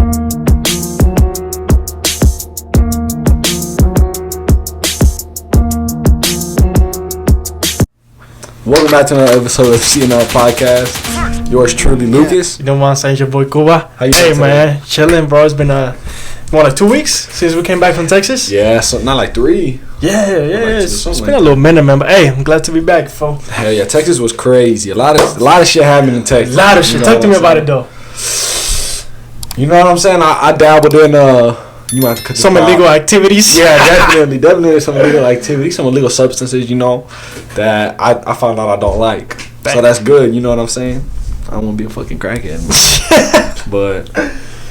Welcome back to another episode of CNL Podcast. Yours truly, Lucas. You know what I'm saying? It's your boy Cuba. How you Hey, doing man. Chilling, bro. It's been, like 2 weeks since we came back from Texas? Yeah, so not like 3. Yeah. Like It's been a little minute, man. But, hey, I'm glad to be back, folks. Hell yeah, Texas was crazy. A lot of shit happened in Texas. A lot of shit. Talk to me about it, though. You know what I'm saying? I dabbled in, you might have to cut Some illegal activities. Yeah, definitely some illegal activities, some illegal substances, that I found out I don't like. Dang. So that's good, you know what I'm saying? I don't want to be a fucking crackhead. But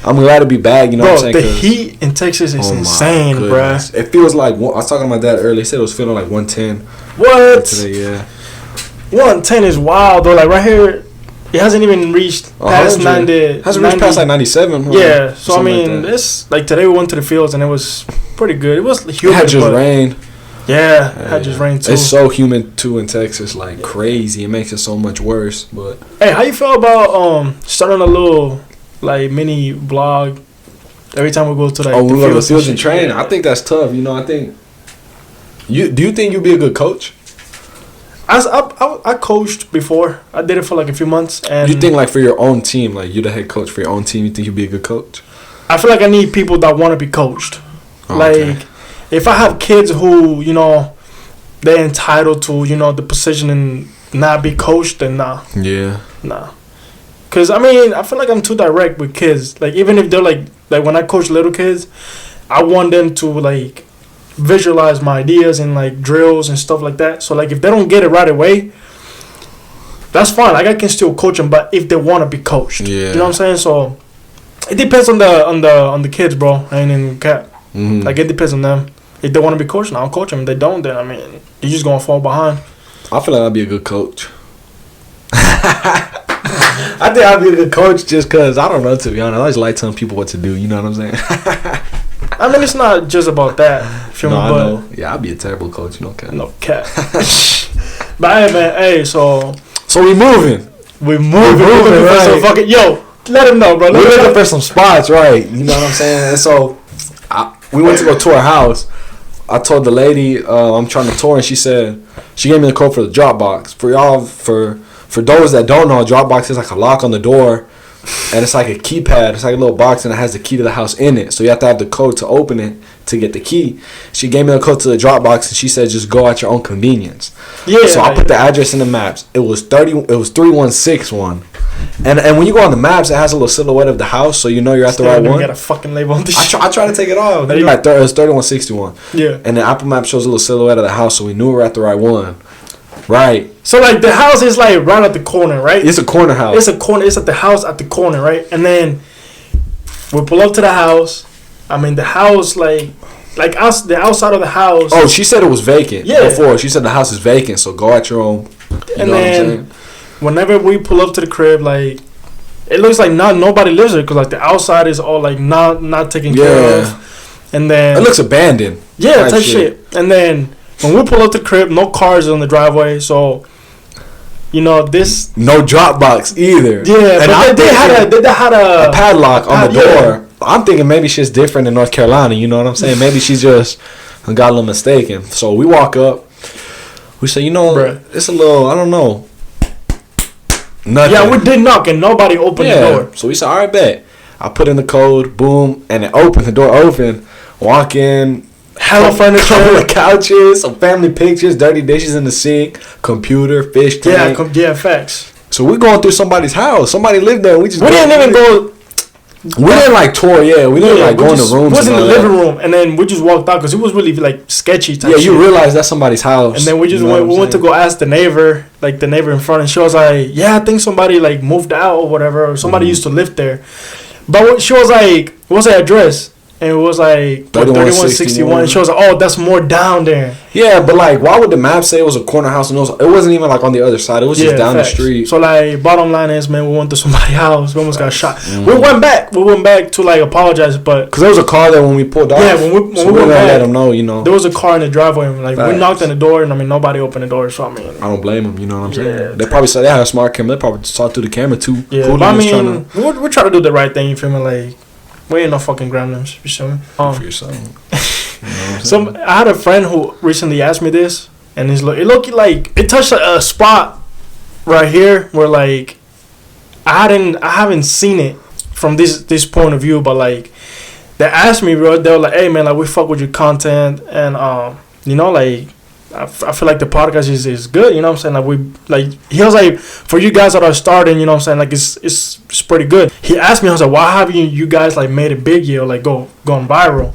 I'm glad to be back, you know what I'm saying? The heat in Texas is insane, bruh. It feels like, I was talking to my dad earlier, he said it was feeling like 110. What? Today, yeah. 110 is wild, though. Like, right here, it hasn't even reached past 90. Hasn't reached past like 97. Huh? Yeah, so I mean, like it's like today we went to the fields and it was pretty good. It was humid. It had just rained. Yeah, it had just rained too. It's so humid too in Texas, like crazy. It makes it so much worse. But hey, how you feel about starting a little like mini vlog every time we go to like we go to the fields and train? I think that's tough. I think do you think you'd be a good coach? I coached before. I did it for like a few months. And you think like for your own team, like you're the head coach for your own team, you think you'd be a good coach? I feel like I need people that want to be coached. Okay. Like if I have kids who they're entitled to the position and not be coached, then nah. Yeah. Nah. Cause I mean I feel like I'm too direct with kids. Like even if they're like when I coach little kids, I want them to like visualize my ideas and like drills and stuff like that. So like if they don't get it right away, that's fine. Like I can still coach them, but if they want to be coached, yeah. You know what I'm saying? So it depends on the kids, bro. I ain't in cap. Mm-hmm. Like it depends on them. If they want to be coached, I'll coach them. If they don't, then I mean you're just gonna fall behind. I feel like I'd be a good coach. I think I'd be a good coach just because I don't know, to be honest. I just like telling people what to do. You know what I'm saying? I mean, it's not just about that. Feel me? I But know. Yeah, I'd be a terrible coach. You know, Cat. no cap. But hey, man. Hey, so we moving. We're moving, right? So fucking let him know, bro. We're looking for some spots, right? You know what I'm saying? And so we went to go tour a house. I told the lady I'm trying to tour, and she said she gave me the code for the Dropbox. For y'all, for those that don't know, Dropbox is like a lock on the door, and it's like a keypad. It's like a little box, and it has the key to the house in it. So you have to have the code to open it to get the key. She gave me the code to the Dropbox, and she said just go at your own convenience. Yeah. So I put the address in the maps. It was 3161. And when you go on the maps, it has a little silhouette of the house, so you know you're at the right one. You got a fucking label on this. I try to take it off. It was 3161. Yeah. And the Apple Map shows a little silhouette of the house, so we knew we were at the right one. Right. So like the house is like right at the corner, right? It's a corner house. It's a corner. It's at the house at the corner, right? And then we pull up to the house. I mean the house like us, the outside of the house. Oh, she said it was vacant. Yeah. Before she said the house is vacant, so go at your own. And then whenever we pull up to the crib, like it looks like nobody lives there because like the outside is all like not taken care of. And then it looks abandoned. Yeah, type shit. And then when we pull up to the crib, no cars on the driveway, so this no Dropbox either. Yeah, and but they had a padlock on the door. Yeah. I'm thinking maybe she's different in North Carolina. You know what I'm saying? Maybe she's just got a little mistaken. So we walk up. We say, it's a little, I don't know. Nothing. Yeah, we did knock and nobody opened the door. So we said, all right, bet. I put in the code, boom, and it opened. The door opened. Walk in. Hella furniture. Couple of couches, some family pictures, dirty dishes in the sink, computer, fish tank. Yeah, facts. So we're going through somebody's house. Somebody lived there. We didn't even go. We didn't like tour, We didn't go in the rooms. We was in the living room, and then we just walked out because it was really like sketchy type shit. You realize that's somebody's house. And then we just went to go ask the neighbor in front, and she was like, "Yeah, I think somebody like moved out or whatever, or somebody used to live there." But she was like, "What's the address?" And it was like 3161. And she was like, "Oh, that's more down there." Yeah, but like, why would the map say it was a corner house? And it wasn't even like on the other side. It was just down the street. So like, bottom line is, man, we went to somebody's house. We almost got shot. We went back to like apologize, but because there was a car there when we pulled off. Yeah, when we went back, let them know, There was a car in the driveway. And, like we knocked on the door, and I mean nobody opened the door. So I mean, I don't blame them. You know what I'm saying? They probably said they had a smart camera. They probably saw through the camera too. Yeah, but I mean, we're trying to do the right thing. You feel me? Like. We ain't no fucking gremlins. You feel me? For yourself. You know what I'm So I had a friend who recently asked me this, and it looked like it touched a spot right here where like I haven't seen it from this point of view, but like they asked me, bro. They were like, "Hey man, like we fuck with your content, and you know, like I feel like the podcast is good. You know what I'm saying? Like he was like, for you guys that are starting, you know what I'm saying? Like it's pretty good." He asked me, I was like, "Why haven't you guys like made it big yet, or like gone viral?"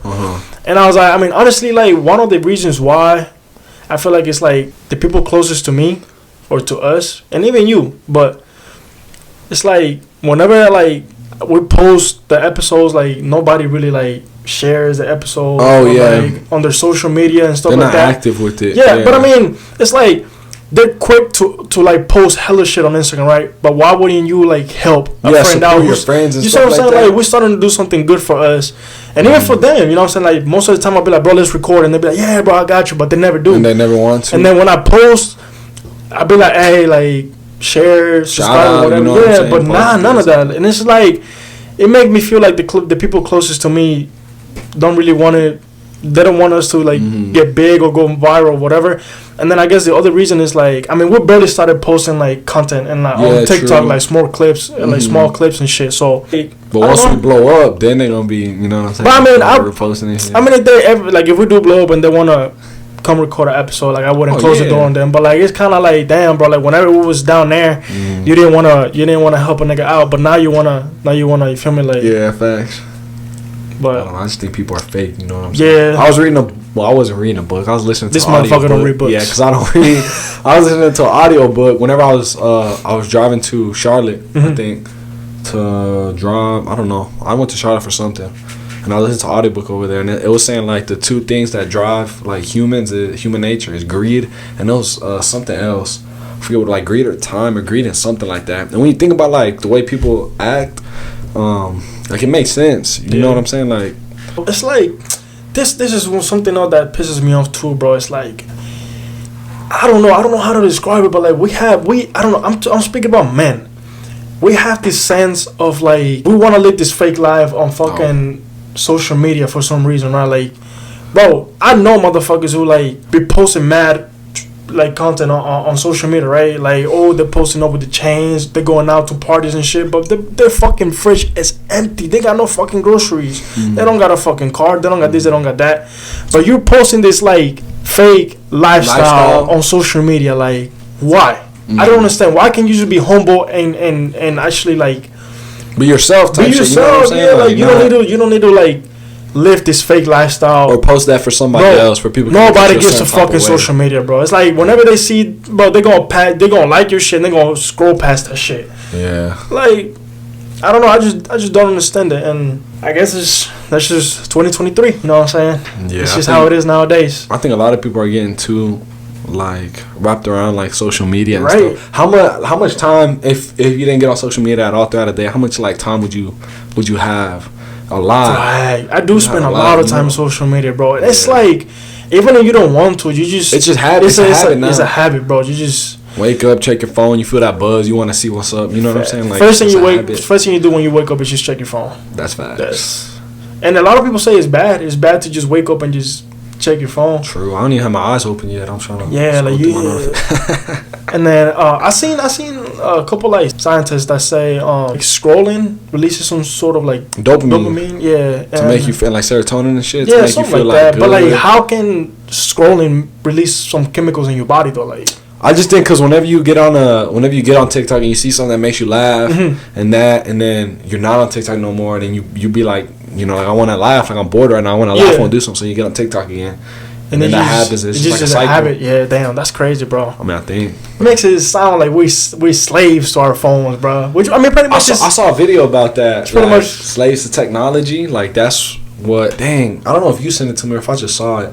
And I was like, I mean, honestly, like one of the reasons why I feel like it's like the people closest to me or to us, and even you, but it's like whenever like we post the episodes, like nobody really like shares the episode. Like, on their social media and stuff. They're like that. They're not active with it. Yeah, but I mean, it's like they're quick to like post hella shit on Instagram, right? But why wouldn't you like help a friend out? Your friends and you stuff see what I'm saying? that? Like we're starting to do something good for us, and even for them. You know what I'm saying? Like most of the time I'll be like, "Bro, let's record," and they'll be like, "Yeah, bro, I got you," but they never do. And they never want to. And then when I post, I'll be like, "Hey, like share, subscribe, whatever." You know but none of that. And it's like it make me feel like the people closest to me don't really want it. They don't want us to like get big or go viral or whatever. And then I guess the other reason is like, I mean, we barely started posting like content and like on TikTok, like small clips, like small clips and shit. So, but once we blow up, then they gonna be, you know what I'm saying? But I mean, I mean, if they ever like, if we do blow up and they wanna come record an episode, like I wouldn't close the door on them. But like, it's kind of like, damn, bro. Like whenever we was down there, you didn't wanna help a nigga out, but now you wanna, you feel me? Like facts. But I don't know, I just think people are fake. You know what I'm saying? I wasn't reading a book. I was listening to this motherfucker don't read books. Yeah, because I don't read. I was listening to an audio book whenever I was driving to Charlotte. I think to drive. I don't know. I went to Charlotte for something, and I listened to an audiobook over there, and it was saying like the two things that drive like human nature is greed, and it was something else. I forget what, like greed or time or greed and something like that. And when you think about like the way people act, like it makes sense. You know what I'm saying? Like it's like this is something else that pisses me off too, bro. It's like I don't know how to describe it, but like I don't know. I'm speaking about men. We have this sense of like we want to live this fake life on fucking social media for some reason, right? Like, bro, I know motherfuckers who like be posting mad like content on social media, right? Like, oh, they're posting up with the chains, they're going out to parties and shit, but their fucking fridge is empty. They got no fucking groceries. They don't got a fucking car. They don't got this. They don't got that. But you're posting this like fake lifestyle on social media. Like, why? I don't understand. Why can't you just be humble and actually like be yourself? Be yourself. You know like you don't need to like live this fake lifestyle or post that for somebody else for people. Nobody gives a fucking social media, bro. It's like whenever they see, bro, they're gonna like your shit and they're gonna scroll past that shit. Yeah. Like, I don't know. I just don't understand it, and I guess that's just 2023. You know what I'm saying? Yeah. It's just how it is nowadays. I think a lot of people are getting too like wrapped around like social media and stuff. How much time if you didn't get on social media at all throughout the day? How much like time would you have? A lot. Right. I do spend a lot of time on social media, bro. It's like, even if you don't want to, you just... It's just habit. It's a habit now. It's a habit, bro. You just... Wake up, check your phone, you feel that buzz, you want to see what's up. You know what I'm saying? Like, first thing you do when you wake up is just check your phone. That's facts. And a lot of people say it's bad. It's bad to just wake up and just check your phone. True. I don't even have my eyes open yet. I'm trying to... Yeah, like you... And then I seen a couple like scientists that say like scrolling releases some sort of like dopamine, to make you feel like serotonin and shit. Yeah, to make something you feel like that. Good. But like, how can scrolling release some chemicals in your body though? Like, I just think because whenever you get on TikTok and you see something that makes you laugh and then you're not on TikTok no more, then you be like, you know, like I want to laugh, like I'm bored right now, I want to laugh, I want to do something, so you get on TikTok again. And then that happens. It's just like a cycle. Habit. Yeah, damn, that's crazy, bro. I mean, I think it makes it sound like we slaves to our phones, bro. Which I mean, pretty much. I saw a video about that. Pretty much slaves to technology. Like that's what. Dang, I don't know if you sent it to me or if I just saw it,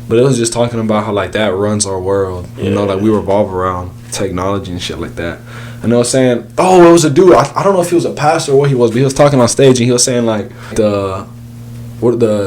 but it was just talking about how like that runs our world. Yeah. You know, like we revolve around technology and shit like that. And I was saying, it was a dude. I don't know if he was a pastor or what he was, but he was talking on stage and he was saying like the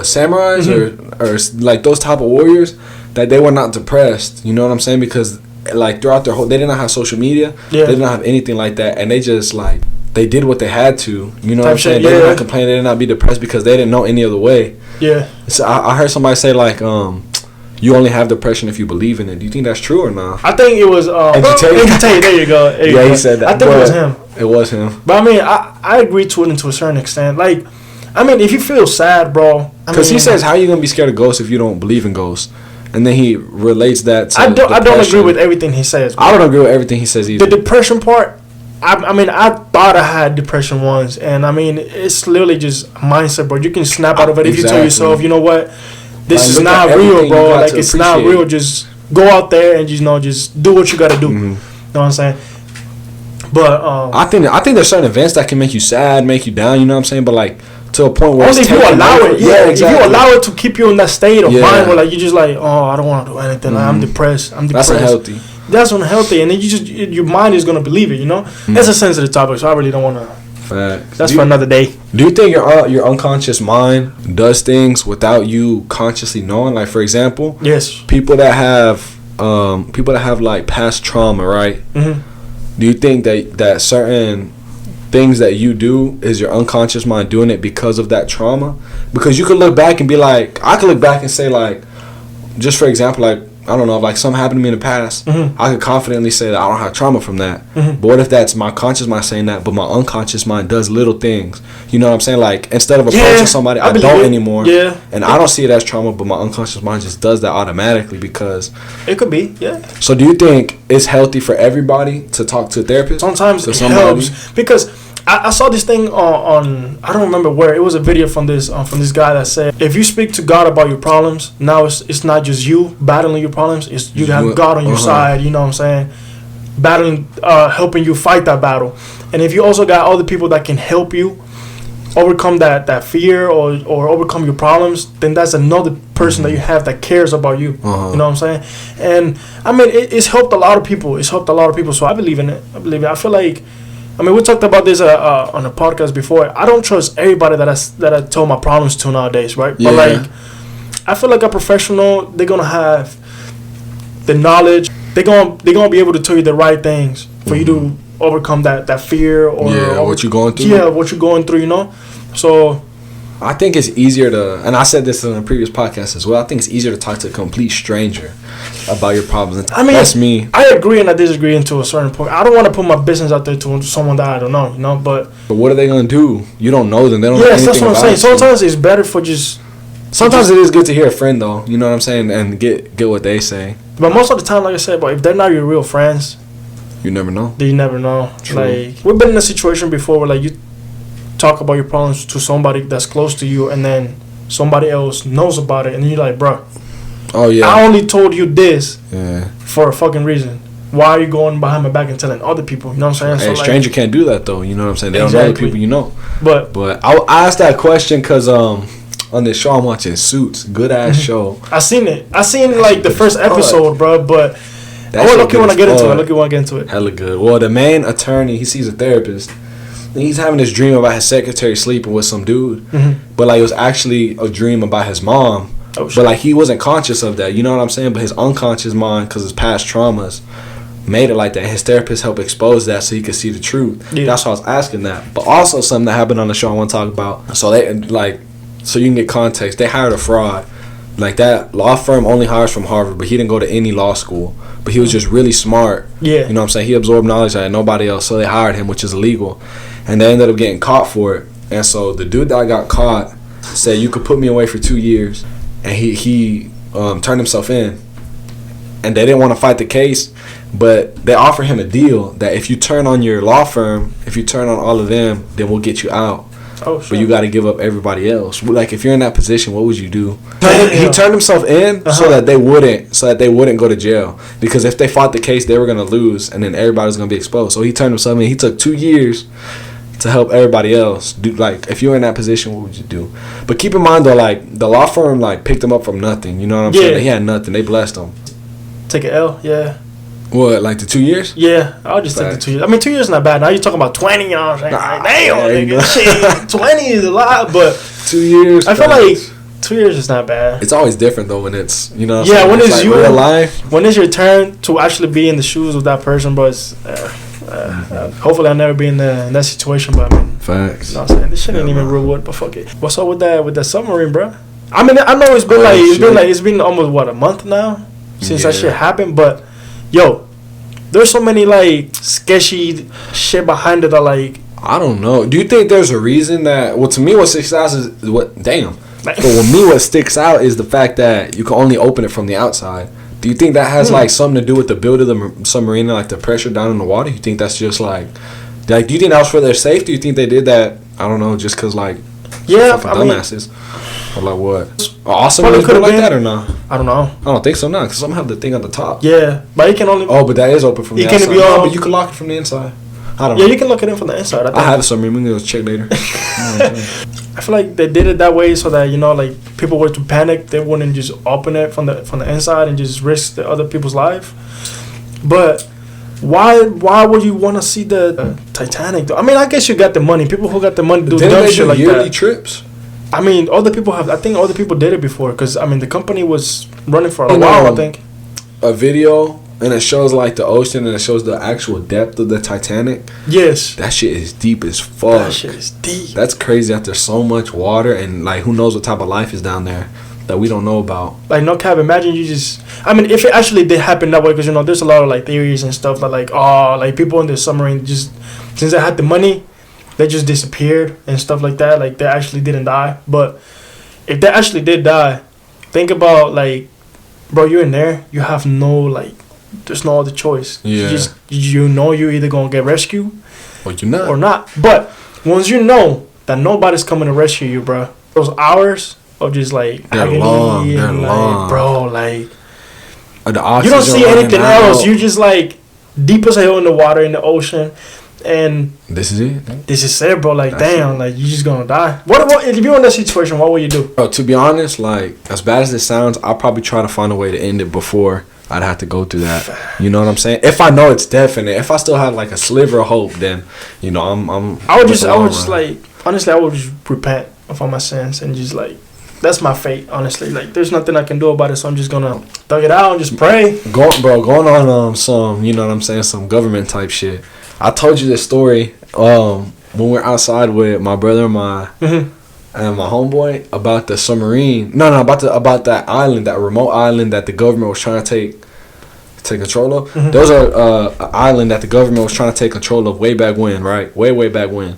samurais or like those type of warriors, that they were not depressed. You know what I'm saying? Because like throughout their whole, they did not have social media. Yeah. They did not have anything like that, and they just like they did what they had to. You know what I'm saying? Yeah. They did not complain. They did not be depressed because they didn't know any other way. Yeah. So I heard somebody say like, you only have depression if you believe in it. Do you think that's true or not? I think it was Entertainment. There you go. He said that. I think it was him. It was him. But I mean, I agree to it to a certain extent. Like, I mean, if you feel sad, bro. Because he says, how are you gonna be scared of ghosts if you don't believe in ghosts? And then he relates that to I don't depression. agree with everything he says. I don't agree with everything he says either. The depression part, I mean, I thought I had depression once, and I mean, it's literally just a mindset, bro. You can snap out of it if you tell yourself, you know what, this is not real, bro. Like, it's not real. Just go out there and just do what you got to do. You know what I'm saying? But I think there's certain events that can make you sad, make you down. You know what I'm saying? But like, to a point where only if you allow it. Yeah, exactly. If you allow it to keep you in that state of mind where like you just like, oh, I don't want to do anything. Like, I'm depressed. That's unhealthy. That's unhealthy, and then your mind is gonna believe it. You know, that's a sensitive topic, so I really don't want to. Facts. That's for another day. Do you think your unconscious mind does things without you consciously knowing? Like, for example, yes, people that have like past trauma, right? Mm-hmm. Do you think that certain things that you do is your unconscious mind doing it because of that trauma? Because you could look back and be like, I could look back and say like, just for example, like, I don't know, if like something happened to me in the past, I could confidently say that I don't have trauma from that. But what if that's my conscious mind saying that, but my unconscious mind does little things? You know what I'm saying? Like, instead of approaching somebody, I don't anymore. Yeah. And I don't see it as trauma, but my unconscious mind just does that automatically because... It could be, yeah. So do you think it's healthy for everybody to talk to a therapist? Sometimes it helps. Because... I saw this thing on I don't remember where. It was a video from this guy that said, if you speak to God about your problems, now it's not just you battling your problems, it's you have God on your side, you know what I'm saying, battling, helping you fight that battle. And if you also got other people that can help you overcome that fear or overcome your problems, then that's another person that you have that cares about you. You know what I'm saying? And I mean, it's helped a lot of people. So I believe in it. I feel like, I mean, we talked about this on a podcast before. I don't trust everybody that I tell my problems to nowadays, right? Yeah. But like, I feel like a professional, they're gonna have the knowledge. They're gonna be able to tell you the right things for you to overcome that fear or what you're going through. Yeah, what you're going through, you know. So I think it's easier to, and I said this in a previous podcast as well, I think it's easier to talk to a complete stranger about your problems. I mean, that's me. I agree and I disagree to a certain point. I don't want to put my business out there to someone that I don't know, you know, but what are they going to do? You don't know them. They don't know anything. Yes, that's what I'm saying. Sometimes it's better for just... Sometimes it is good to hear a friend, though, you know what I'm saying, and get what they say. But most of the time, like I said, but if they're not your real friends... You never know. You never know. True. Like, we've been in a situation before where, like, you talk about your problems to somebody that's close to you, and then somebody else knows about it, and you're like, bro, oh yeah, I only told you this for a fucking reason. Why are you going behind my back and telling other people? You know what I'm saying? Hey, so, a stranger can't do that though. You know what I'm saying? They don't know the people you know. But I asked that question because on this show I'm watching Suits, good ass show. I seen it. I seen like the first episode, bro. But I want to get into it. Hella good. Well, the main attorney, he sees a therapist. He's having this dream about his secretary sleeping with some dude, but like it was actually a dream about his mom. Oh, but like he wasn't conscious of that. You know what I'm saying? But his unconscious mind, because his past traumas, made it like that. His therapist helped expose that so he could see the truth. Yeah. That's why I was asking that. But also something that happened on the show I want to talk about. So they so you can get context. They hired a fraud. Like that law firm only hires from Harvard, but he didn't go to any law school. But he was just really smart. Yeah. You know what I'm saying? He absorbed knowledge that nobody else. So they hired him, which is illegal. And they ended up getting caught for it. And so the dude that got caught said, you could put me away for 2 years. And he turned himself in. And they didn't want to fight the case. But they offered him a deal that if you turn on your law firm, if you turn on all of them, then we'll get you out. Oh, sure. But you got to give up everybody else. Like, if you're in that position, what would you do? He turned himself in so that they wouldn't go to jail. Because if they fought the case, they were going to lose, and then everybody was going to be exposed. So he turned himself in. He took 2 years to help everybody else. Like, if you're in that position, what would you do? But keep in mind, though, like, the law firm, like, picked him up from nothing. You know what I'm saying? He had nothing. They blessed him. Take an L, yeah. What, like the 2 years? Yeah, I'll just take the 2 years. I mean, 2 years is not bad. Now you're talking about 20, you know what I'm saying? Like, damn, nigga, shit, 20 is a lot, but 2 years. I feel like 2 years is not bad. It's always different though when it's, you know. Yeah, when it's like you, real life. When it's your turn to actually be in the shoes of that person, but it's, Hopefully I'll never be in that situation, but I mean, facts. You know what I'm saying? This shit ain't even real wood, but fuck it. What's up with that submarine, bro? I mean, I know it's been almost what, a month now since that shit happened, but yo, there's so many like sketchy shit behind it that like I don't know. Do you think there's a reason that? Well, to me, what sticks out is what. Damn. But with me, what sticks out is the fact that you can only open it from the outside. Do you think that has like something to do with the build of the submarine and like the pressure down in the water? You think that's just like do you think that was for their safety? Do you think they did that? I don't know, just cause like dumbasses. Or like what? Awesome. Could have like that or not? I don't know. I don't think so. Not because some have the thing at the top. Yeah, but it can only. Oh, but that is open from the outside. But you can lock it from the inside. I don't know. Yeah, you can look it in from the inside. I have a submarine. We can go check later. I feel like they did it that way so that like people were to panic, they wouldn't just open it from the inside and just risk the other people's life. But why would you want to see the Titanic though? I mean, I guess you got the money. People who got the money do dumb shit like yearly trips. I mean, I think other people did it before because I mean the company was running for a while. I think a video. And it shows like the ocean and it shows the actual depth of the Titanic. Yes. That shit is deep as fuck. That shit is deep. That's crazy that there's so much water and like who knows what type of life is down there that we don't know about. Like no cap, imagine you just I mean if it actually did happen that way because there's a lot of like theories and stuff that like like people in the submarine just since they had the money they just disappeared and stuff like that, like they actually didn't die. But if they actually did die, think about like bro, you're in there, you have no like there's no other choice. Yeah. You're either gonna get rescued or not. But once you know that nobody's coming to rescue you, bro, those hours of just like they're long, bro, like you don't see anything else. You just like deep as hell in the water in the ocean, and this is it. This is it, bro. Like that's damn, like you just gonna die. What if you're in that situation? What would you do? Bro, to be honest, like as bad as this sounds, I'll probably try to find a way to end it before I'd have to go through that. You know what I'm saying? If I know it's definite, if I still have like a sliver of hope, then I would just like honestly, I would just repent of all my sins and just like that's my fate. Honestly, like there's nothing I can do about it, so I'm just gonna thug it out and just pray. Going on some you know what I'm saying, some government type shit. I told you this story when we're outside with my brother and my homeboy about the submarine. No, about that island, that remote island that the government was trying to take control of. Mm-hmm. There was an island that the government was trying to take control of way back when, right? Way back when.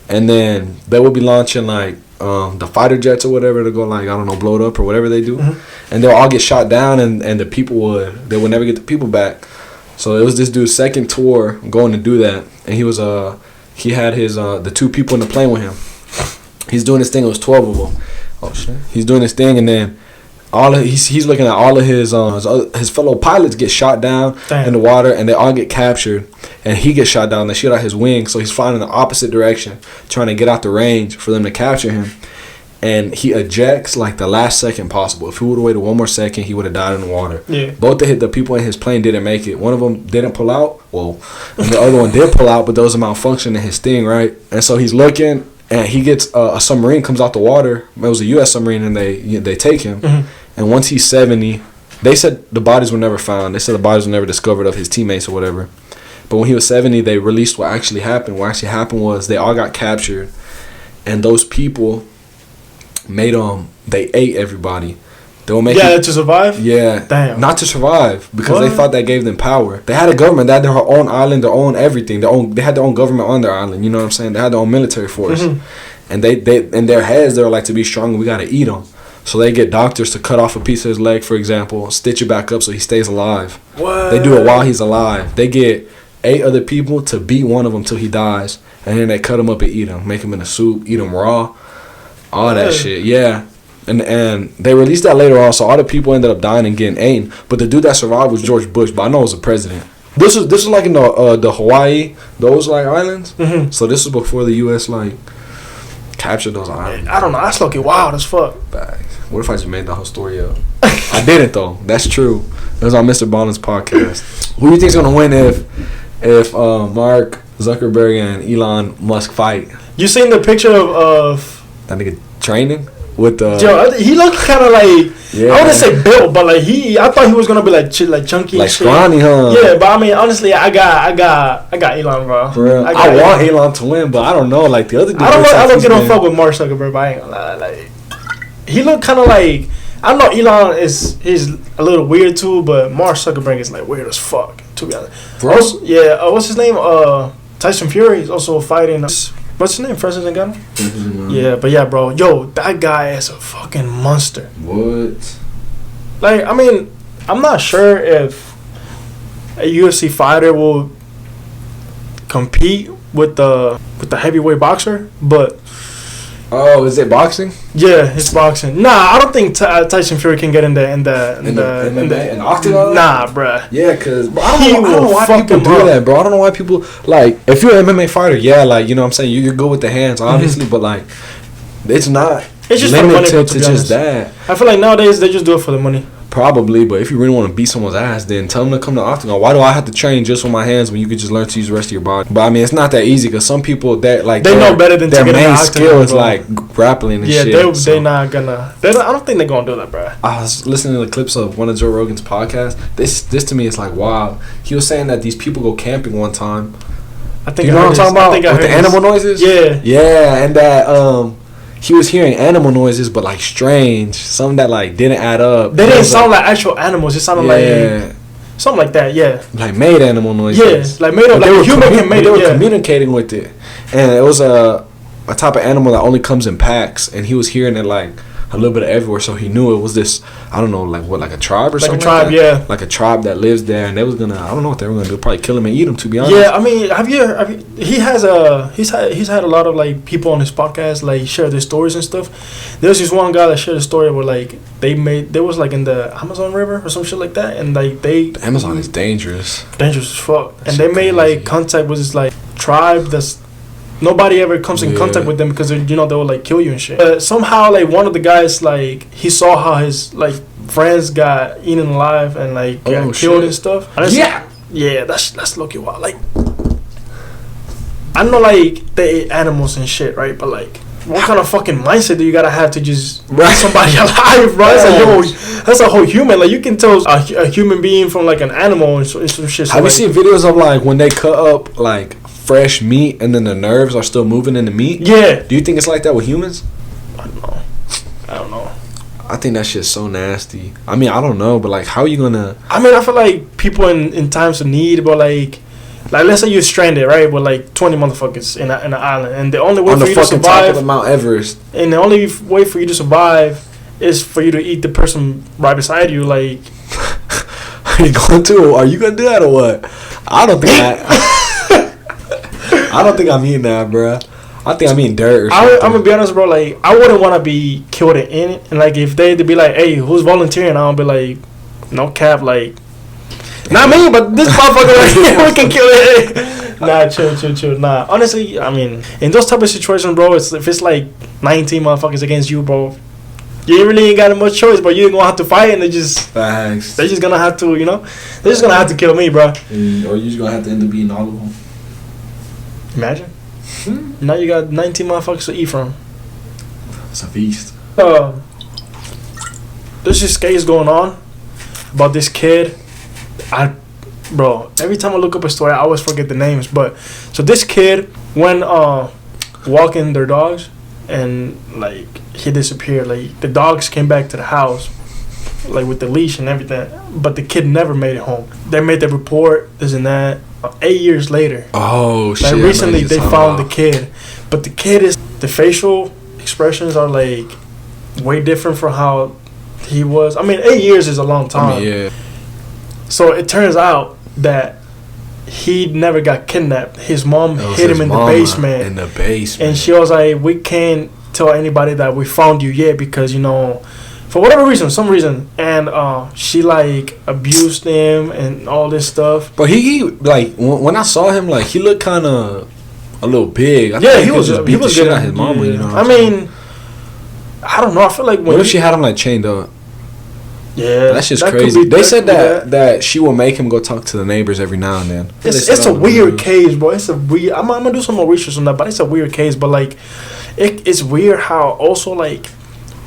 And then they would be launching like the fighter jets or whatever to go like, I don't know, blow it up or whatever they do. Mm-hmm. And they'll all get shot down and the people would never get the people back. So it was this dude's second tour going to do that. And he had his the two people in the plane with him. He's doing this thing. It was 12 of them. Oh shit! He's doing this thing, and then he's looking at all of his fellow pilots get shot down in the water, and they all get captured. And he gets shot down. They shoot out his wing, so he's flying in the opposite direction, trying to get out the range for them to capture him. And he ejects like the last second possible. If he would have waited one more second, he would have died in the water. Yeah. Both the people in his plane didn't make it. One of them didn't pull out. Well, and the other one did pull out, but there was a malfunction in his thing, right? And so he's looking. And he gets a submarine comes out the water. It was a U.S. submarine, and they take him. Mm-hmm. And once he's 70, they said the bodies were never found. They said the bodies were never discovered of his teammates or whatever. But when he was 70, they released what actually happened. What actually happened was they all got captured, and those people they ate everybody. They were making to survive. Yeah, damn. Not to survive because they thought that gave them power. They had a government. They had their own island, their own everything. They had their own government on their island. You know what I'm saying? They had their own military force, and they in their heads they were like, to be strong, we gotta eat him. So they get doctors to cut off a piece of his leg, for example, stitch it back up so he stays alive. What? They do it while he's alive. They get 8 other people to beat one of them till he dies, and then they cut him up and eat him, make him in a soup, eat him raw, all that shit. Yeah. And they released that later on, so all the people ended up dying and getting eaten. But the dude that survived was George Bush, but I know it was the president. This was like in the Hawaii, those like islands. Mm-hmm. So this was before the U.S. like captured those islands. I don't know. That's lucky wild as fuck. What if I just made the whole story up? I didn't though. That's true. It was on Mr. Ballin's podcast. Who do you think's gonna win if Mark Zuckerberg and Elon Musk fight? You seen the picture of that nigga training? with the. Yo, he looked kind of like. Yeah. I wouldn't say built, but like I thought he was gonna be like chunky, like and shit. scrawny, huh? Yeah, but I mean, honestly, I got Elon, bro. For real. I want Elon to win, but I don't know. Like the other dude. I don't get on fuck with Mark Zuckerberg, but I ain't gonna lie. Like he looked kind of like. I know Elon he's a little weird too, but Mark Zuckerberg is like weird as fuck, to be honest. Bro? Also, yeah, what's his name? Tyson Fury is also fighting. What's his name? Francis Ngannou? Yeah, but yeah, bro. Yo, that guy is a fucking monster. What? Like, I mean, I'm not sure if a UFC fighter will compete with the heavyweight boxer, but oh, is it boxing? yeah, it's boxing. Nah, I don't think Tyson Fury can get in the octagon. Nah, bruh. Yeah, cause I don't know why people do that, bro. I don't know why people like. If you're an MMA fighter, yeah, like you know what I'm saying, you're good with the hands, obviously, but like, it's not. It's just limited for the money, to just that. I feel like nowadays they just do it for the money. Probably, but if you really want to beat someone's ass, then tell them to come to octagon. Why do I have to train just with my hands when you could just learn to use the rest of your body? But I mean, it's not that easy because some people that like they know better than their to get main in the skill is bro. like grappling and shit. Yeah, they not gonna. I don't think they're gonna do that, bro. I was listening to the clips of one of Joe Rogan's podcasts. This to me is like wow. He was saying that these people go camping one time. I think you know what I'm talking about with the animal noises. Yeah, and that he was hearing animal noises, but like strange, something that like didn't add up. They didn't sound like actual animals. It sounded like something like that. Yeah, like made animal noises. Yeah, like made up. Like a human can make it. They were communicating with it, and it was a type of animal that only comes in packs, and he was hearing it like a little bit of everywhere, so he knew it was this. I don't know, like what, like a tribe or something. Like a tribe, like that? Yeah. Like a tribe that lives there, and they was gonna. I don't know what they were gonna do. Probably kill him and eat him. To be honest. Yeah, I mean, have you? He's had a lot of like people on his podcast like share their stories and stuff. There's this one guy that shared a story where like they was like in the Amazon River or some shit like that, and like the Amazon is dangerous. Dangerous as fuck, and they made like contact with this like tribe that's. Nobody ever comes in contact with them because they will like kill you and shit. But somehow like one of the guys like he saw how his like friends got eaten alive and like got killed and stuff. Yeah, that's lucky wild. Like I know like they ate animals and shit, right? But like what kind of fucking mindset do you gotta have to just eat somebody alive, bro? It's like that's a whole human. Like you can tell a human being from like an animal and some shit. So, have you seen videos of like when they cut up like fresh meat and then the nerves are still moving in the meat? Yeah. Do you think it's like that with humans? I don't know. I think that shit's so nasty. I mean, I don't know, but like, how are you gonna? I mean, I feel like people in times of need, but like let's say you're stranded, right, with like 20 motherfuckers in an island, and the only way for you to survive top of the Mount Everest, and the only way for you to survive is for you to eat the person right beside you. Like, are you going to? Are you gonna do that or what? I don't think I don't think I'm eating that, bro. I think I'm eating dirt or something. I'm gonna be honest, bro. Like, I wouldn't want to be killed in it. And like, if they'd be like, "Hey, who's volunteering?" I'll be like, "No cap, like, not me, but this motherfucker right here, we can kill it." Nah, chill. Nah, honestly, I mean, in those type of situations, bro, if it's like 19 motherfuckers against you, bro, you really ain't got much choice, but you're gonna have to fight, and they're just gonna have to, they're just gonna have to kill me, bro. Or you're just gonna have to end up beating all of them. Imagine. Now you got 19 motherfuckers to eat from. It's a feast. There's this case going on about this kid. Every time I look up a story, I always forget the names. But so this kid went walking their dogs, and like he disappeared. Like the dogs came back to the house, like with the leash and everything, but the kid never made it home. They made the report, this and that. 8 years later. Oh shit! Like recently they found the kid, but the facial expressions are like way different from how he was. I mean, 8 years is a long time. I mean, yeah. So it turns out that he never got kidnapped. His mom hid him in the basement. In the basement. And she was like, "We can't tell anybody that we found you yet because for whatever reason, some reason." And she like abused him and all this stuff. But he like when I saw him, like he looked kind of a little big. He was shit out his mama. I mean, I don't know. I feel like what if she had him like chained up? Yeah, that's just crazy. They said that she will make him go talk to the neighbors every now and then. It's a weird case, bro. It's a weird. I'm gonna do some more research on that, but it's a weird case. But like, it's weird how also like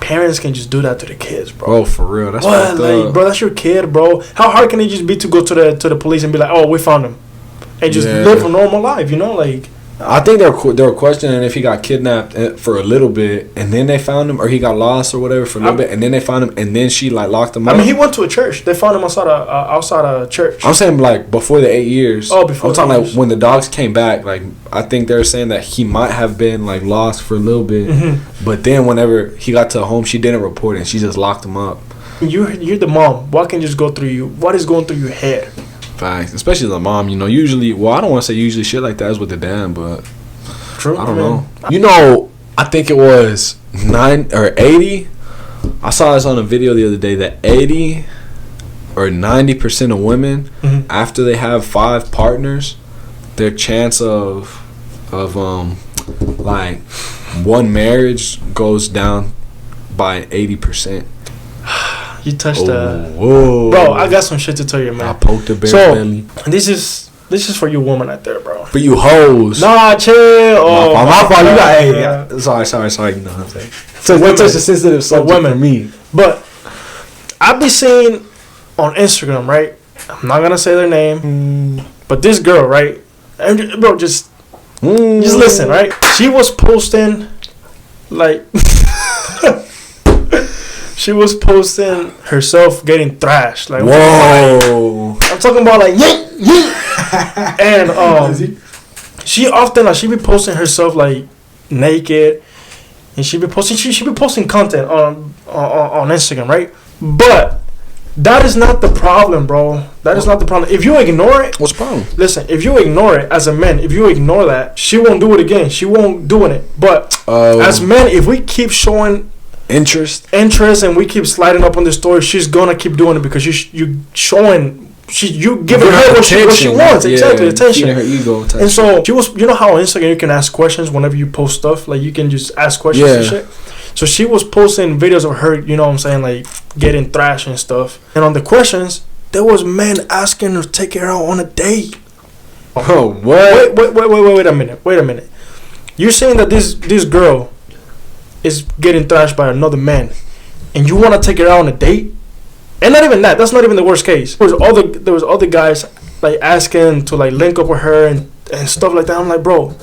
parents can just do that to the kids, bro. Bro, for real, that's what? fucked Like, up. bro, that's your kid, bro. How hard can it just be to go to the police and be like, oh, we found him, and just live a normal life, you know, like. I think they were questioning if he got kidnapped for a little bit, and then they found him, or he got lost or whatever for a little bit, and then they found him, and then she like locked him up. I mean, he went to a church. They found him outside a church. I'm saying like before the 8 years. Oh, before. I'm talking like when the dogs came back. Like I think they're saying that he might have been like lost for a little bit, but then whenever he got to home, she didn't report it. And she just locked him up. You're the mom. What can just go through you? What is going through your head? Facts, especially the mom. You know, usually. Well, I don't want to say usually shit like that is with the dad, but. True. I don't know. You know, I think it was 9 or 80. I saw this on a video the other day that 80 or 90% of women, after they have 5 partners, their chance of like one marriage goes down by 80%. You touched whoa. Bro, I got some shit to tell you, man. I poked the bear belly. This is for you women out there, bro. For you hoes. Nah, chill. Oh, my fault. You got, sorry. You know what I'm saying. So what's such a sensitive subject for me? But I be seeing on Instagram, right? I'm not gonna say their name, but this girl, right? And bro, just listen, right? She was posting, like, she was posting herself getting thrashed. Like, whoa! I'm talking about like, yeah. And she often she be posting herself like naked, and she be posting content on Instagram, right? But that is not the problem, bro. That is not the problem. If you ignore it, what's the problem? Listen, if you ignore it as a man, if you ignore that, she won't do it again. She won't doing it. But as men, if we keep showing interest, and we keep sliding up on the story, she's gonna keep doing it because you showing. You giving her what she wants, exactly, attention. Her ego. And so she was, you know how on Instagram you can ask questions whenever you post stuff, like you can just ask questions and shit. So she was posting videos of her, you know what I'm saying, like getting thrashed and stuff. And on the questions, there was men asking her to take her out on a date. Oh, what? Wait a minute. You're saying that this girl is getting thrashed by another man, and you want to take her out on a date? And not even that. That's not even the worst case. There was other guys like asking to like link up with her and stuff like that. I'm like, bro,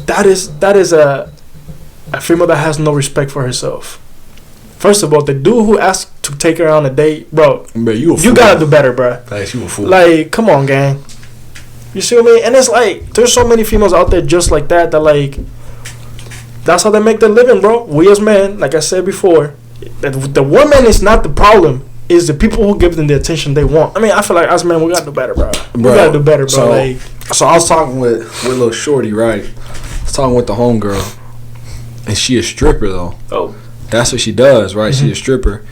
that is a female that has no respect for herself. First of all, the dude who asked to take her on a date, bro, you gotta do better, bro. Like, you a fool. Like, come on, gang. You see what I mean? And it's like there's so many females out there just like that like that's how they make their living, bro. We as men, like I said before. The woman is not the problem. It's the people who give them the attention they want. I mean, I feel like as men, we gotta do better, bro. We gotta do better, bro. So I was talking with little shorty, right? I was talking with the homegirl, and she a stripper though. Oh, that's what she does, right? She a stripper,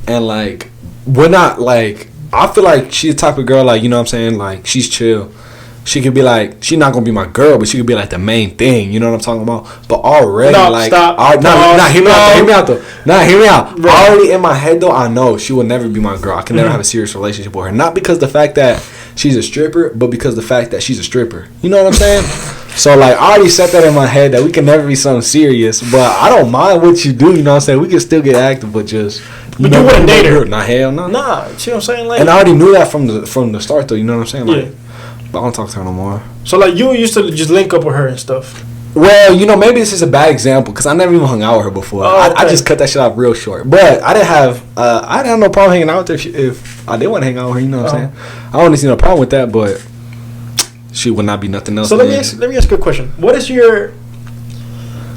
and like we're not like. I feel like she's the type of girl like, you know what I'm saying, like she's chill. She could be like, she's not gonna be my girl, but she could be like the main thing. You know what I'm talking about? But already, hear me out though. Hear me out. Right. Already in my head though, I know she will never be my girl. I can never have a serious relationship with her. Not because the fact that she's a stripper, but because the fact that she's a stripper. You know what I'm saying? So like, I already set that in my head that we can never be something serious. But I don't mind what you do. You know what I'm saying? We can still get active, but just. You wouldn't date her? Nah, hell no. Nah, you see what I'm saying? Like, and I already knew that from the start though. You know what I'm saying? Like, but I don't talk to her no more. So like you used to just link up with her and stuff. Well, you know, maybe this is a bad example because I never even hung out with her before. Oh, okay. I just cut that shit off real short. But I didn't have no problem hanging out with her if I did want to hang out with her. You know what I'm saying? I don't see no problem with that, but she would not be nothing else. So let me ask you a question. What is your,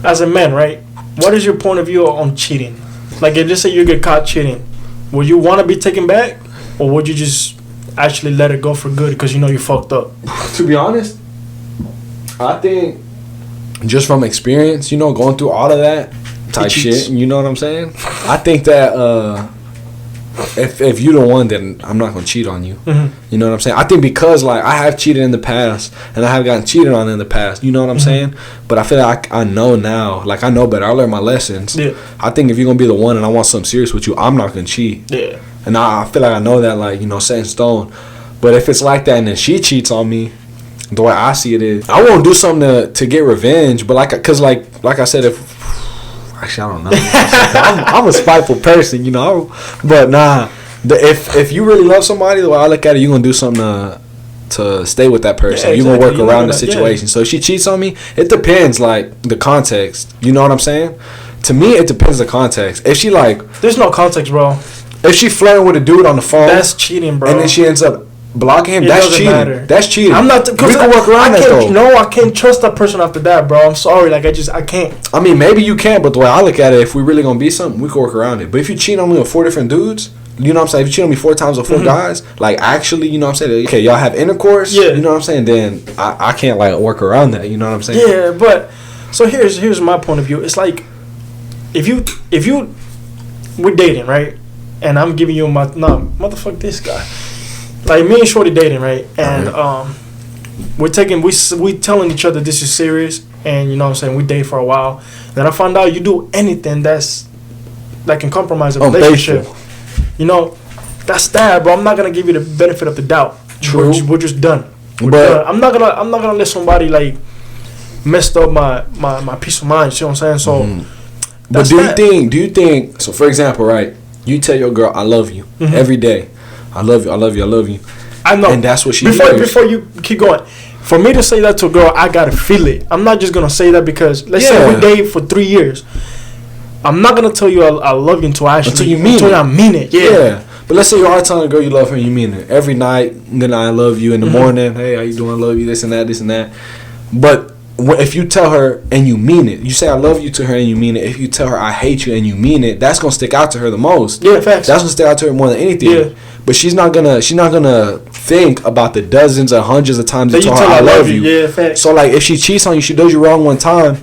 as a man, right? What is your point of view on cheating? Like, if just say you get caught cheating, would you want to be taken back, or would you just actually let it go for good because you know you fucked up? To be honest, I think just from experience, you know, going through all of that type shit, you know what I'm saying? I think that if you're the one, then I'm not gonna cheat on you. Mm-hmm. You know what I'm saying? I think because like I have cheated in the past and I have gotten cheated on in the past. You know what I'm saying? But I feel like I know now. Like I know better. I learned my lessons. Yeah. I think if you're gonna be the one and I want something serious with you, I'm not gonna cheat. Yeah. And I feel like I know that, like, you know, set in stone. But if it's like that and then she cheats on me, the way I see it is, I won't do something to get revenge. But like I said, if Actually, I don't know. I'm a spiteful person, you know. But nah, if you really love somebody, the way I look at it, you're gonna do something to stay with that person. Yeah, You're gonna work exactly. around the situation. So if she cheats on me, it depends, like the context. You know what I'm saying? To me, it depends the context. If she like, there's no context, bro. if she flirting with a dude on the phone, That's cheating, bro. and then she ends up blocking him, It that's doesn't cheating. matter. That's cheating. I'm not. We can work around that though. No, I can't trust that person after that, bro. I'm sorry. Like I can't. I mean, maybe you can, but the way I look at it, if we really gonna be something, we can work around it. But if you cheat on me with 4 different dudes, you know what I'm saying? If you cheat on me 4 times with 4 guys, like actually, you know what I'm saying? Okay, y'all have intercourse, Yeah. you know what I'm saying? Then I can't like work around that, you know what I'm saying? Yeah, but so here's my point of view. It's like if you we're dating, right? And I'm giving you motherfuck this guy. Like me and Shorty dating, right? And we telling each other this is serious, and you know what I'm saying, we date for a while. Then I find out you do anything that can compromise a relationship. Faithful. You know, that's that, bro. I'm not gonna give you the benefit of the doubt. True. We're just done. We're But done. I'm not gonna let somebody like messed up my peace of mind. You see what I'm saying? So but do you think so for example, right? You tell your girl I love you every day. I love you, I love you, I love you. I know. And that's what she before you keep going. For me to say that to a girl, I gotta feel it. I'm not just gonna say that because let's say we date for 3 years. I'm not gonna tell you I love you until I mean it. Yeah. But let's say you are telling a girl you love her and you mean it every night. Then I love you in the morning. Hey, how you doing? I love you. This and that. But if you tell her and you mean it, you say I love you to her and you mean it. If you tell her I hate you and you mean it, that's gonna stick out to her the most. Yeah, facts. That's gonna stick out to her more than anything. Yeah. But she's not gonna think about the dozens or hundreds of times you tell her I love you. Yeah, facts. So like if she cheats on you, she does you wrong one time.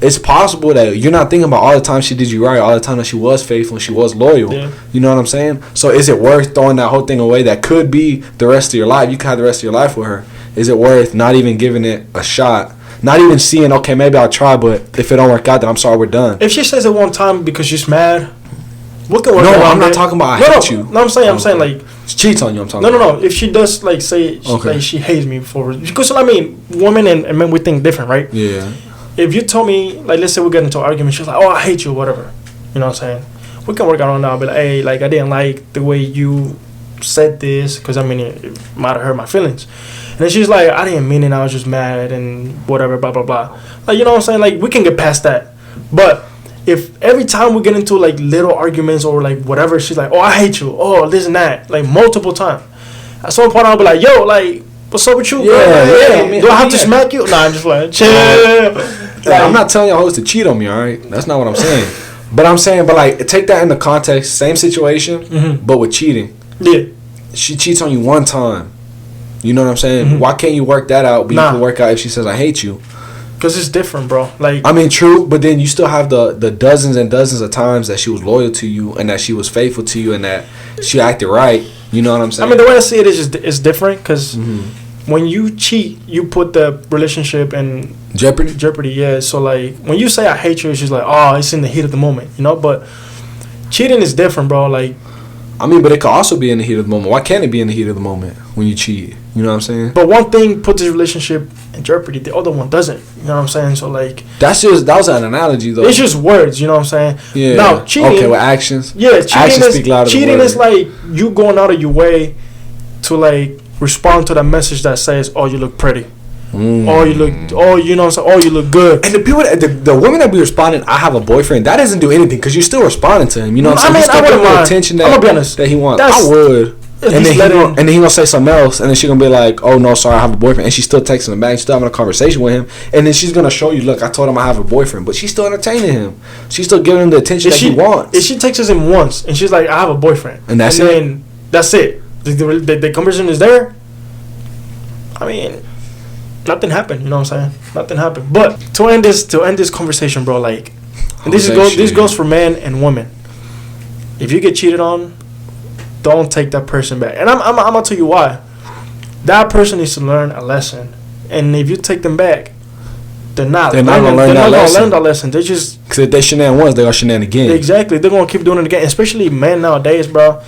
It's possible that you're not thinking about all the time she did you right, all the time that she was faithful and she was loyal. Yeah. You know what I'm saying? So is it worth throwing that whole thing away that could be the rest of your life? You could have the rest of your life with her. Is it worth not even giving it a shot? Not even seeing, okay, maybe I'll try, but if it don't work out, then I'm sorry, we're done. If she says it one time because she's mad, what can work out? No, I'm not it? talking about I hate you. No, I'm saying like... She cheats on you, I'm talking about. No. If she does, like, say, like, she hates me for... Because, I mean, women and men, we think different, right? Yeah. If you told me, like, let's say we get into an argument, she's like, oh, I hate you, whatever. You know what I'm saying? We can work out on that, but like, hey, like, I didn't like the way you said this, because, I mean, it might have hurt my feelings. And then she's like, I didn't mean it, I was just mad and whatever, blah, blah, blah. Like, you know what I'm saying? Like, we can get past that. But if every time we get into, like, little arguments or, like, whatever, she's like, oh, I hate you, oh, this and that, like, multiple times. At some point, I'll be like, yo, like, what's up with you, girl? Yeah, I mean, do I have to smack you? Nah, I'm just like, chill. Like, I'm not telling y'all hoes to cheat on me, all right? That's not what I'm saying. But I'm saying, like, take that into context, same situation, but with cheating. Yeah. She cheats on you one time. You know what I'm saying? Why can't you work that out? But you can work out if she says I hate you. Because it's different, bro. Like, I mean, true, but then you still have the dozens and dozens of times that she was loyal to you and that she was faithful to you and that she acted right. You know what I'm saying? I mean, the way I see it is just it's different because when you cheat, you put the relationship in jeopardy. Yeah. So like when you say I hate you, it's just like, oh, it's in the heat of the moment, you know. But cheating is different, bro. Like, I mean, but it could also be in the heat of the moment. Why can't it be in the heat of the moment when you cheat? You know what I'm saying? But one thing puts this relationship in jeopardy, the other one doesn't. You know what I'm saying? So like, that was an analogy though. It's just words. You know what I'm saying? Yeah. Now cheating. Okay, with actions. Yeah, cheating is like like you going out of your way to like respond to that message that says, "Oh, you look pretty." Oh, you look. Oh, you know what I'm saying? Oh, you look good. And the people, the women that be responding, I have a boyfriend. That doesn't do anything because you're still responding to him. You know what I'm saying? I wouldn't mind. Attention that, I'm gonna be honest. That he wants. I would. And then he gonna say something else, and then she gonna be like, "Oh no, sorry, I have a boyfriend," and she's still texting him back, she's still having a conversation with him, and then she's gonna show you, "Look, I told him I have a boyfriend," but she's still entertaining him. She's still giving him the attention that he wants. If she texts him once, and she's like, "I have a boyfriend," and that's then that's it. The conversation is there. I mean, nothing happened. You know what I'm saying? Nothing happened. But to end this conversation, bro, like, and this goes for men and women. If you get cheated on, don't take that person back. And I'm gonna tell you why. That person needs to learn a lesson. And if you take them back, they're not gonna learn that lesson. They just, because if they shenan once, they're gonna shenan again. Exactly. They're gonna keep doing it again. Especially men nowadays, bro.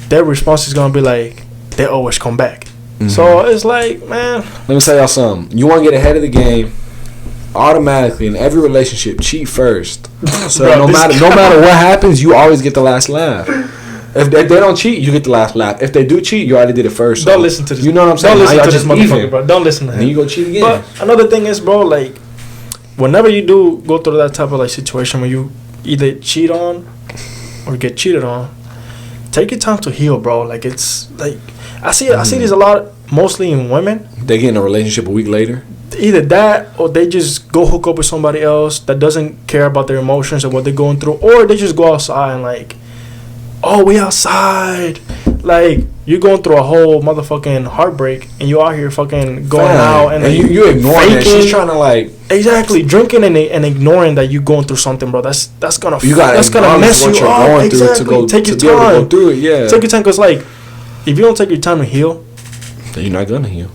Their response is gonna be like, they always come back. So it's like, man. Let me tell y'all something. You want to get ahead of the game, automatically in every relationship cheat first. So Bro, no matter what happens, you always get the last laugh. If they don't cheat, you get the last laugh. If they do cheat, you already did it first. So don't listen to this. You know what I'm saying? Don't listen now to this motherfucker, even. bro. Don't listen to him. And you go cheat again. But another thing is, bro, like, whenever you do go through that type of like situation where you either cheat on or get cheated on, take your time to heal, bro. Like, it's like I see this a lot, mostly in women. They get in a relationship a week later. Either that or they just go hook up with somebody else that doesn't care about their emotions and what they're going through, or they just go outside and like, oh, we outside. Like, you're going through a whole motherfucking heartbreak and you out here fucking going out and like, you ignoring it. She's trying to like exactly drinking and ignoring that you're going through something, bro. That's gonna mess you up. Exactly. Take your time. Go through it. Yeah. Take your time, cause like if you don't take your time to heal, then you're not gonna heal.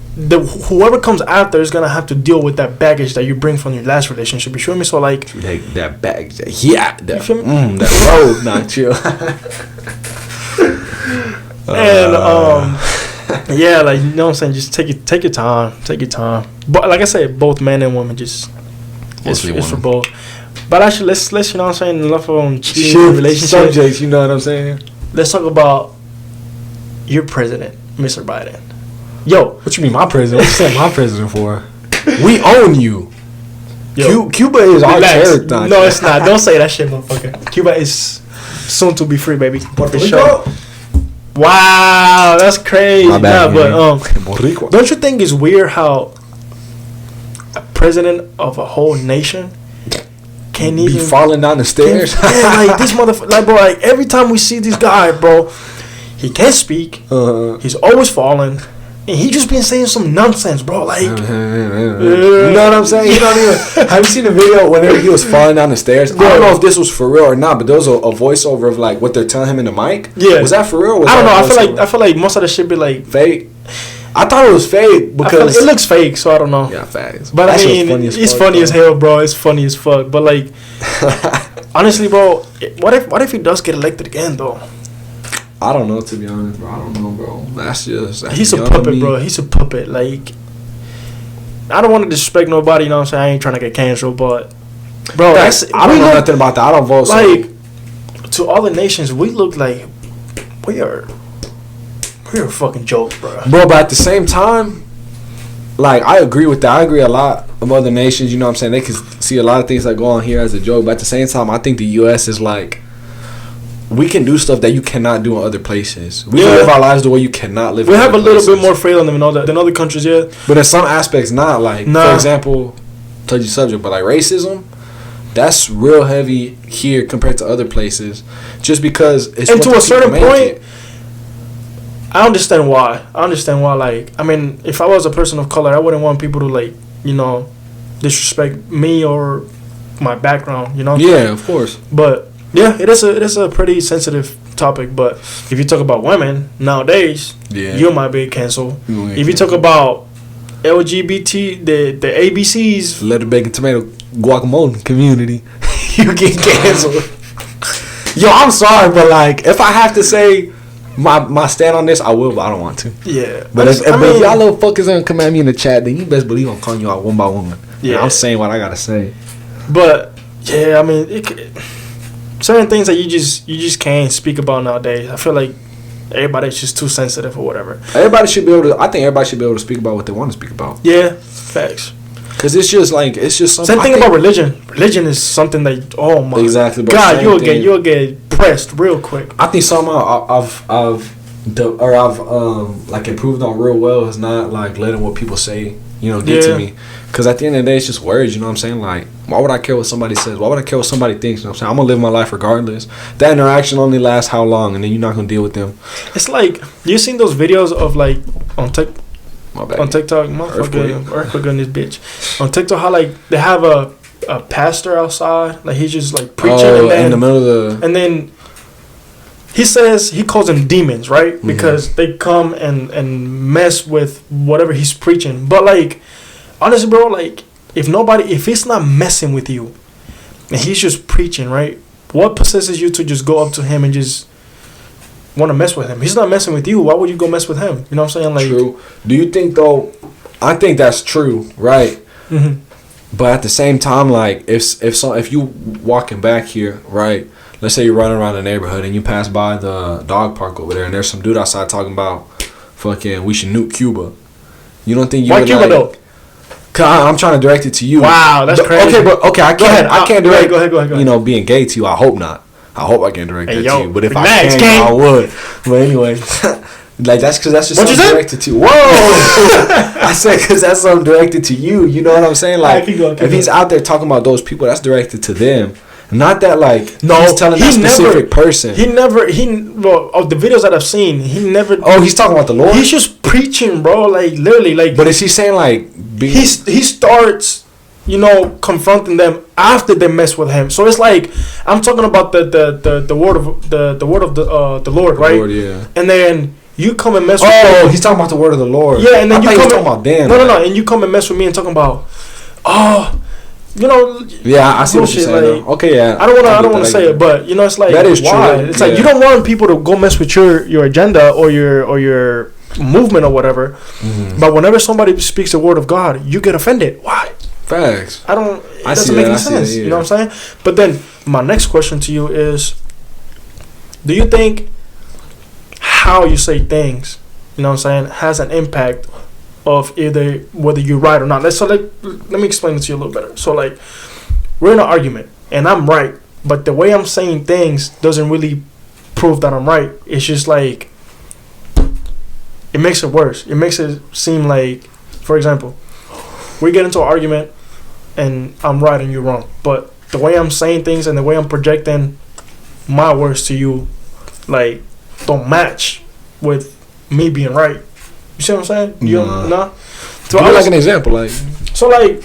Whoever comes after is gonna have to deal with that baggage that you bring from your last relationship. You feel me? So like that baggage, that road, not chill. And yeah, like, you know what I'm saying, just take your time. But like I said, both men and women, just it's for both. But actually, let's you know what I'm saying, enough on cheating relationships. Subjects, you know what I'm saying. Let's talk about your president, Mr. Biden. Yo, what you mean my president? What you saying my president for? We own you. Yo, Cuba is our territory. No, it's not. Don't say that shit, motherfucker. Cuba is soon to be free, baby. Puerto Rico. Wow, that's crazy. My bad, but don't you think it's weird how a president of a whole nation can't be even falling down the stairs? Yeah, like this motherfucker. Like, bro, like every time we see this guy, bro, he can't speak. He's always falling. And he just been saying some nonsense, bro. Like, you know what I'm saying? You don't even. Have you seen the video whenever he was falling down the stairs? I don't know if this was for real or not, but there was a voiceover of like what they're telling him in the mic. Yeah, was that for real? I don't know. I feel like most of the shit be like fake. I thought it was fake because it looks fake, so I don't know. Yeah, facts. But I mean, it's funny as hell, bro. It's funny as fuck. But like, honestly, bro, what if he does get elected again, though? I don't know, to be honest, bro. I don't know, bro. That's he's a puppet, bro. He's a puppet. Like, I don't want to disrespect nobody, you know what I'm saying? I ain't trying to get canceled, but bro, I don't know nothing about that. I don't vote. Like, to other nations, we look like we're a fucking joke, bro. Bro, but at the same time, like, I agree with that. I agree a lot of other nations, you know what I'm saying? They can see a lot of things that go on here as a joke, but at the same time, I think the U.S. is like, we can do stuff that you cannot do in other places. We can live our lives the way you cannot live. We have a little bit more freedom than other countries, yeah. But in some aspects, not. Like, for example, touchy subject, but like racism, that's real heavy here compared to other places. Just because it's and to a certain point, I understand why. Like, I mean, if I was a person of color, I wouldn't want people to, like, you know, disrespect me or my background. You know. Yeah, of course. But yeah, it is a pretty sensitive topic, but if you talk about women nowadays, you might be canceled. If you talk about LGBT, the ABCs, letter bacon tomato guacamole community, you get canceled. Yo, I'm sorry, but like, if I have to say my stand on this, I will, but I don't want to. Yeah, but if y'all little fuckers don't come at me in the chat, then you best believe I'm calling you out one by one. Yeah, and I'm saying what I gotta say. But yeah, I mean, certain things that you just can't speak about nowadays. I feel like everybody's just too sensitive or whatever. I think everybody should be able to speak about what they want to speak about. Yeah, facts. Because it's just something. Same thing about religion. Religion is something that, oh my God, you'll get pressed real quick. I think something I've like improved on real well is not like letting what people say, you know, get to me. Because at the end of the day, it's just words, you know what I'm saying? Like, why would I care what somebody says? Why would I care what somebody thinks? You know what I'm saying? I'm going to live my life regardless. That interaction only lasts how long? And then you're not going to deal with them. It's like, you seen those videos of, like, on TikTok? Earthquake on this bitch. On TikTok, how, like, they have a pastor outside. Like, he's just, like, preaching. And then, in the middle of and then he calls them demons, right? Mm-hmm. Because they come and mess with whatever he's preaching. But, like, honestly, bro, like, if he's not messing with you and he's just preaching, right? What possesses you to just go up to him and just want to mess with him? He's not messing with you. Why would you go mess with him? You know what I'm saying? Like, true. Do you think, though, I think that's true, right? Mm-hmm. But at the same time, like if you walking back here, right? Let's say you're running around the neighborhood and you pass by the dog park over there, and there's some dude outside talking about fucking we should nuke Cuba. You don't think you why would Cuba like? though? Cause I'm trying to direct it to you. Wow, that's crazy. Okay, I can't direct. Go ahead. You know, being gay to you. I hope not. I hope I can direct it to you. But if I relax, can, gang. I would. But anyway, like that's just What you something said? directed to. Whoa! I said because that's something directed to you. You know what I'm saying? Like keep going. if he's out there talking about those people, that's directed to them. Not that like No, he's telling that specific person. Well, of the videos that I've seen, he never. Oh, he's talking about the Lord. He's just preaching, bro. Like literally, like. But is he saying like? He starts, confronting them after they mess with him. So it's like I'm talking about the word of the Lord, right? Lord, yeah. And then you come and mess with Oh, them. he's talking about the word of the Lord. Yeah, and then you come talking about them. No, and you come and mess with me and talking about, Yeah, I see what you're saying. Like, Okay, yeah. I don't want to say it, but it's like that is why? true. It's like you don't want people to go mess with your agenda or your movement or whatever. Mm-hmm. But whenever somebody speaks the word of God, you get offended. Why? Facts. It doesn't make any sense. You know what I'm saying? But then my next question to you is, do you think how you say things, has an impact of either whether you're right or not? Let me explain it to you a little better. So like, we're in an argument and I'm right, but the way I'm saying things doesn't really prove that I'm right. It's just like, it makes it worse. It makes it seem like, for example, we get into an argument and I'm right and you're wrong, but the way I'm saying things and the way I'm projecting my words to you, like, don't match with me being right. You see what I'm saying? You know? So I like an example, like. So like,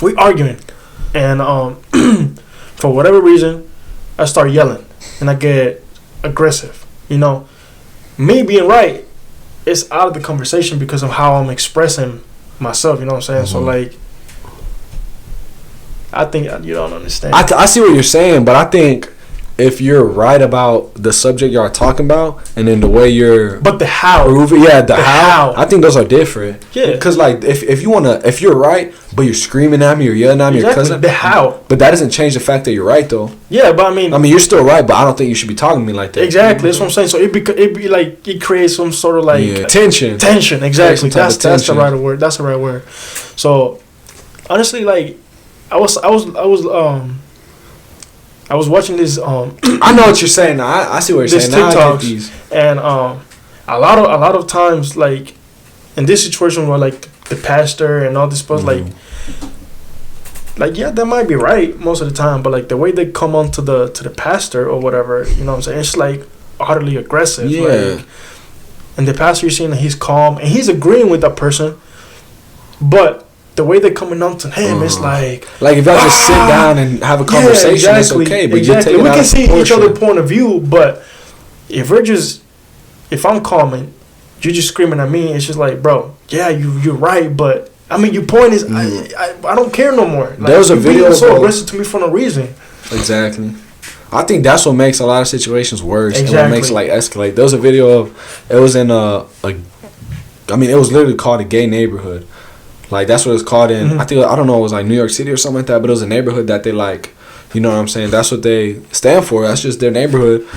we arguing, and for whatever reason, I start yelling and I get aggressive. Me being right is out of the conversation because of how I'm expressing myself. You know what I'm saying? Mm-hmm. So like, I think you don't understand. I see what you're saying, but I think if you're right about the subject y'all talking about, and then the way you're, but the how, the how, I think those are different. Yeah, because like if you're right, but you're screaming at me or yelling at me, your cousin, the how. But that doesn't change the fact that you're right though. Yeah, but I mean you're still right, but I don't think you should be talking to me like that. Exactly, that's what I'm saying. So it be like it creates some sort of like tension. Exactly, that's the right word. That's the right word. So honestly, like I was watching this. I know what you're saying. I see what you're saying. TikToks, and a lot of times, like in this situation where like the pastor and all this stuff, like yeah, that might be right most of the time, but like the way they come on to the pastor or whatever, you know what I'm saying? It's like utterly aggressive. Yeah. Like, and the pastor, you're seeing that he's calm and he's agreeing with that person, but the way they're coming on to him, it's like if y'all just sit down and have a conversation, it's okay. But you're taking we out can see proportion. each other's point of view, but if I'm calm and you're just screaming at me, it's just like, bro, yeah, you're right, but I mean, your point is, I don't care no more. Like, there was a video so aggressive to me for no reason. Exactly. I think that's what makes a lot of situations worse. Exactly. And what makes it like escalate. There was a video of it was in it was literally called a gay neighborhood. Like that's what it's called in. Mm-hmm. I don't know, it was like New York City or something like that. But it was a neighborhood that they like, you know what I'm saying? That's what they stand for. That's just their neighborhood.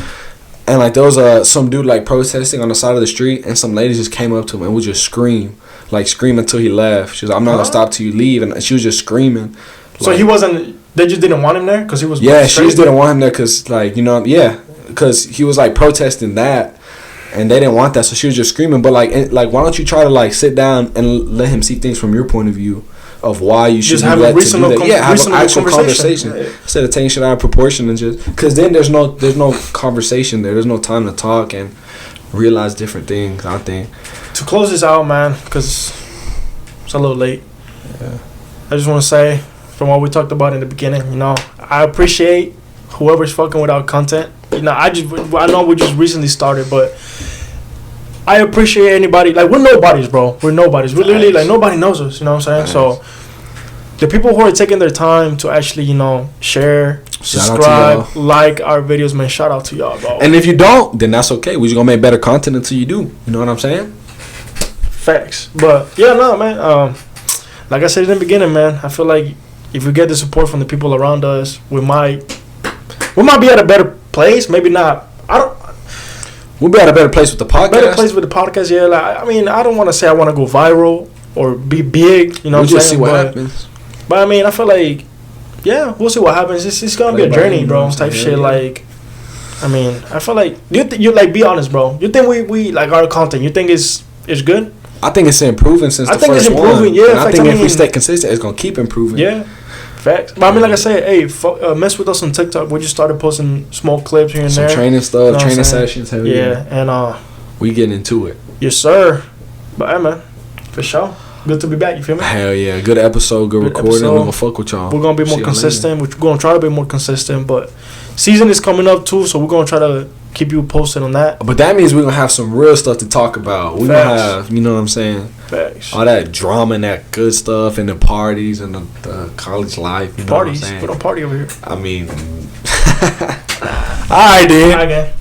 And like there was some dude like protesting on the side of the street, and some lady just came up to him and would just scream until he left. She was like, "I'm not gonna stop till you leave," and she was just screaming. So he wasn't. They just didn't want him there because he was. Yeah, she just didn't want him there because because he was like protesting that. And they didn't want that, so she was just screaming. But like, why don't you try to like sit down and let him see things from your point of view of why you should have a reasonable have an actual conversation instead of taking shit out of proportion and just because then there's no conversation there. There's no time to talk and realize different things. I think to close this out, man, because it's a little late. Yeah. I just want to say from what we talked about in the beginning, I appreciate whoever's fucking with our content. I know we just recently started, but I appreciate anybody. Like, we're nobodies, bro. We're nobodies. We're literally, like, nobody knows us. You know what I'm saying? So, the people who are taking their time to actually, share, subscribe, like our videos, man, shout out to y'all, bro. And if you don't, then that's okay. We're just going to make better content until you do. You know what I'm saying? Facts. But, yeah, no, man. like I said in the beginning, man, I feel like if we get the support from the people around us, we might be at a better place. Maybe not. We'll be at a better place with the podcast. Better place with the podcast, yeah. Like, I mean, I don't want to say I want to go viral or be big. You know, we'll what I'm just saying? see what happens. But I mean, I feel like, yeah, we'll see what happens. It's gonna be a journey, bro. Type shit. Yeah. Like, I mean, I feel like you like be honest, bro. You think we like our content? You think it's good? I think it's improving since the first one. I think it's improving. Yeah, and I think if we stay consistent, it's gonna keep improving. Yeah. Facts. But I mean, like I said, hey, mess with us on TikTok. We just started posting small clips here and there. Some training stuff, you know training sessions. Hell yeah, and we getting into it. Yes, sir. But hey, man, for sure. Good to be back. You feel me? Hell yeah, good episode, good recording. We're gonna fuck with y'all. We're gonna be more consistent. We're gonna try to be more consistent. But season is coming up too, so we're gonna try to keep you posted on that. But that means we're gonna have some real stuff to talk about. We're gonna have, you know what I'm saying? Facts. All that drama and that good stuff and the parties and the college life. You know parties. What I'm saying? We don't party over here. I mean, all right, dude. Okay.